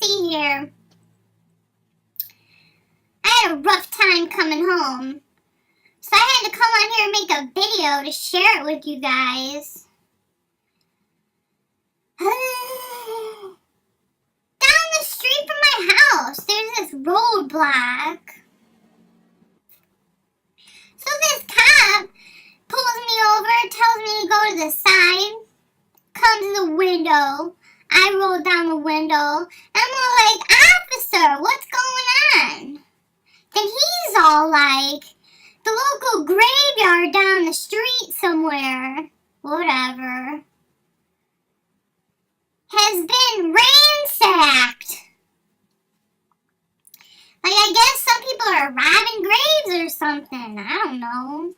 see here. I had a rough time coming home. So I had to come on here and make a video to share it with you guys. Down the street from my house, there's this roadblock. So this cop pulls me over, tells me to go to the side, comes to the window. I roll down the window, and I'm all like, "Officer, what's going on?" Then he's all like, "The local graveyard down the street somewhere, whatever, has been ransacked." Like, I guess some people are robbing graves or something. I don't know.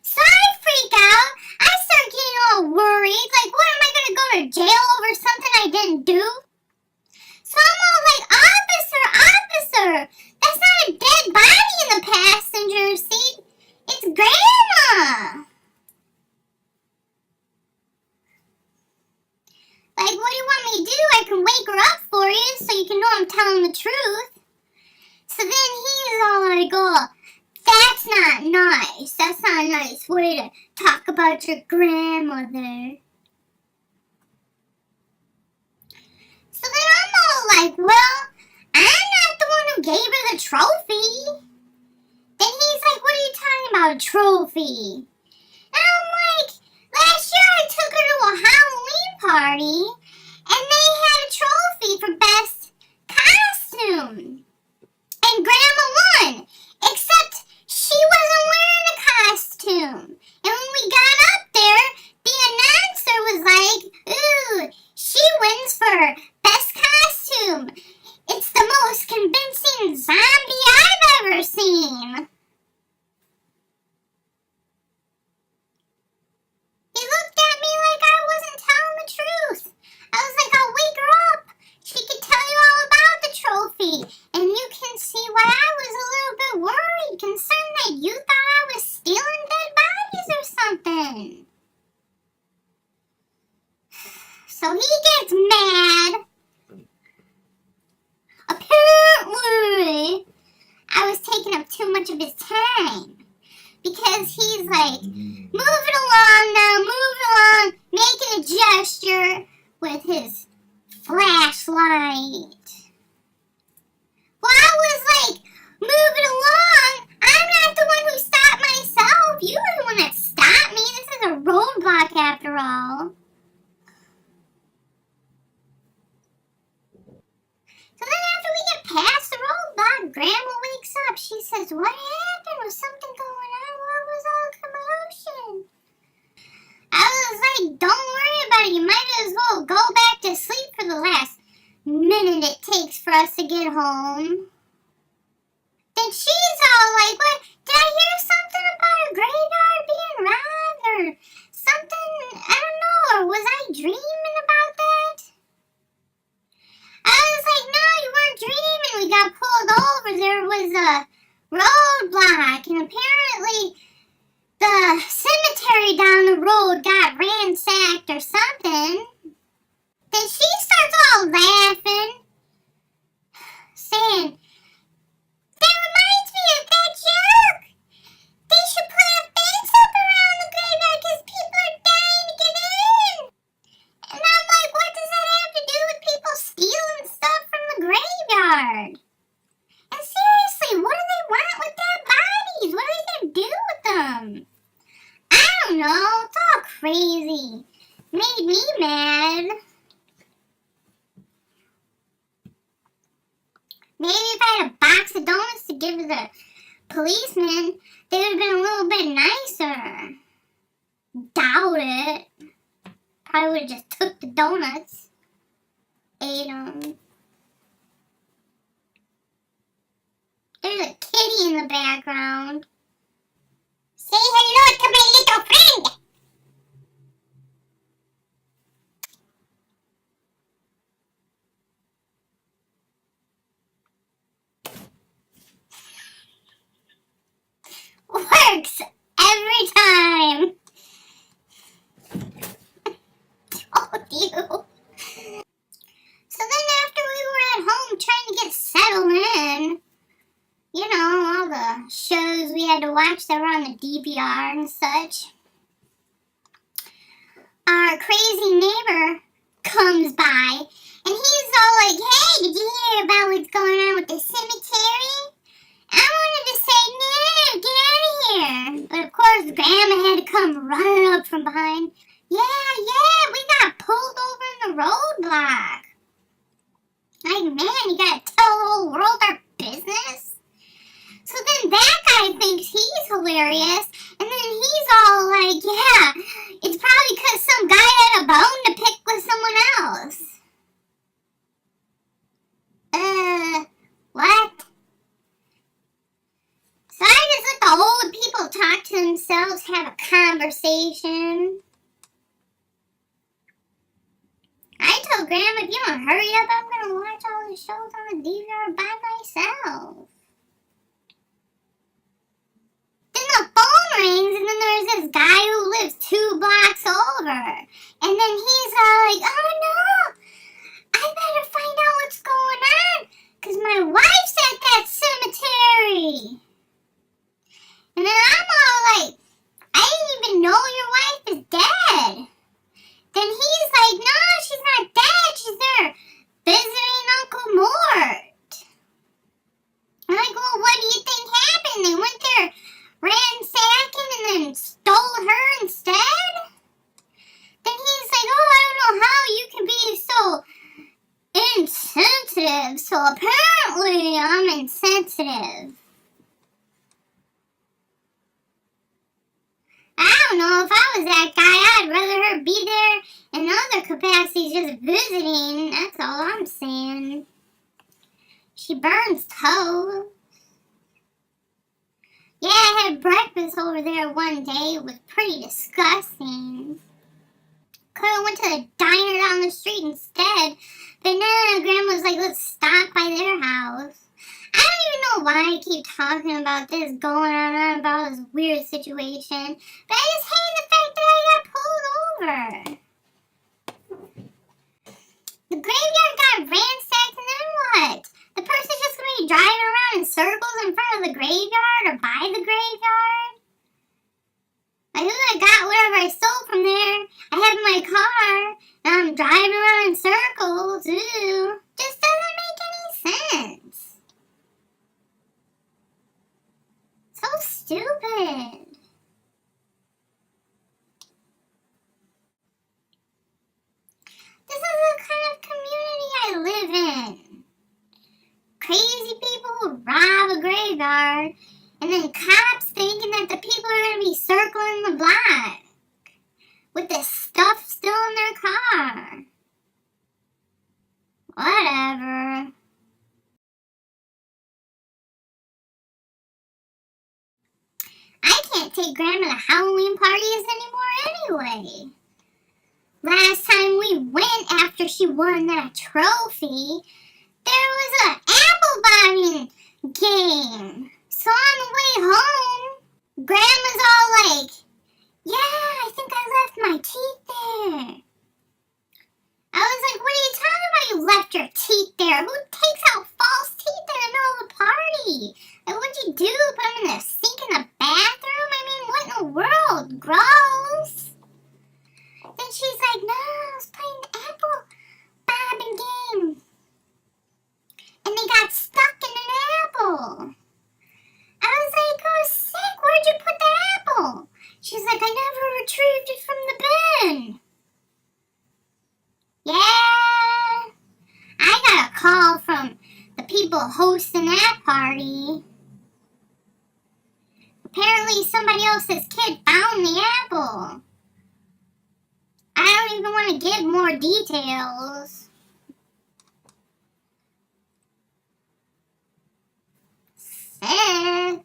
So I freak out. I start getting all worried. Like, what, am I going to go to jail over something I didn't do? So I'm all like, "Officer, that's not a dead body in the passenger seat. It's Grandma." Like, what do you want me to do? I can wake her up for you so you can know I'm telling the truth. So then he's all like, "Oh, that's not nice. That's not a nice way to talk about your grandmother." So then I'm all like, "Well, I'm not the one who gave her the trophy." Then he's like, "What are you talking about, a trophy?" And I'm like, "Last year I took her to a Halloween party, and they had a trophy for best costume. And Grandma won, except she wasn't wearing a costume. And when we got up there, the announcer was like, 'Ooh, she wins for best costume. It's the most convincing zombie I've ever seen.'" He looked at me like I wasn't telling the truth. I was like, "I'll wake her up. She can tell you all about the trophy. And you can see why I was a little bit worried, concerned that you thought I was stealing dead bodies or something." So he gets mad. Apparently, I was taking up too much of his time. Because he's like, "Move it along now, move it along," making a gesture with his flashlight. Well, I was like, "Move it along. I'm not the one who stopped myself. You were the one that stopped me. This is a roadblock after all." So then after we get past the roadblock, Grandma wakes up. She says, "What happened? Was something going on? What was all the commotion?" I was like, "Don't worry about it. You might as well go back to sleep for the last minute it takes for us to get home." Then she's all like, "What? Did I hear something about a graveyard being robbed or something? I don't know. Or was I dreaming about that?" I was like, "No, you weren't dreaming. We got pulled over. There was a roadblock, and apparently the cemetery down the road got ransacked or something." Then she starts all laughing, saying, "That reminds me of that joke. They should put a fence up around the graveyard because people are dying to get in." And I'm like, "What does that have to do with people stealing stuff from the graveyard? And seriously, what do they want with dead bodies? What are they going to do with them?" I don't know. It's all crazy. Made me mad. Maybe if I had a box of donuts to give to the policeman, they would have been a little bit nicer. Doubt it. Probably would have just took the donuts, ate them. There's a kitty in the background. Say hello to my little friend. Works every time. Oh, you. shows we had to watch that were on the DVR and such, our crazy neighbor comes by, and he's all like, hey, did you hear about what's going on with the cemetery? I wanted to say, no, get out of here. But of course, Grandma had to come running up from behind. Yeah, we got pulled over in the roadblock. Like, man, you gotta tell the whole world our business? So then that guy thinks he's hilarious, and then he's all like, yeah, it's probably because some guy had a bone to pick with someone else. What? So I just let the old people talk to themselves, have a conversation. I told Grandma, if you don't hurry up, I'm going to watch all the shows on the DVR by myself. Then the phone rings, and then there's this guy who lives 2 blocks over. And then he's like, oh no, I better find out what's going on, because my wife's at that cemetery. And then I'm all like, I didn't even know your wife is dead. Then he's like, no, she's not dead. She's there visiting Uncle Mort. I'm like, well, what do you think happened? They went there ransacking and then stole her instead? Then he's like, oh, I don't know how you can be so insensitive. So apparently I'm insensitive. I don't know, if I was that guy, I'd rather her be there in other capacities just visiting. That's all I'm saying. She burns toast. Yeah, I had breakfast over there one day. It was pretty disgusting. Could have went to the diner down the street instead. But no, Grandma's like, let's stop by their house. I don't even know why I keep talking about this, going on about this weird situation. But I just hate the fact that I got pulled over. The graveyard got ransacked, and then what? The person's just going to be driving around in circles in front of the graveyard or by the graveyard? Like, I got whatever I stole from there. I have in my car, and I'm driving around in circles. Ooh, just doesn't make any sense. So stupid. This is the kind of community I live in. Crazy people who rob a graveyard, and then cops thinking that the people are going to be circling the block with the stuff still in their car. Whatever. I can't take Grandma to Halloween parties anymore anyway. Last time we went after she won that trophy, there was an apple botting game. So on the way home, Grandma's all like, yeah, I think I left my teeth there. I was like, what are you talking about? You left your teeth there? Who takes out false teeth in the middle of a party? Like, what'd you do? Put them in the sink in the bathroom? I mean, what in the world? Gross. Then she's like, no, I was playing the apple bobbing game. And they got stuck in an apple. I was like, oh, sick. Where'd you put the apple? She's like, I never retrieved it from the bin. Yeah, I got a call from the people hosting that party. Apparently somebody else's kid found the apple. I don't even want to give more details. Sick.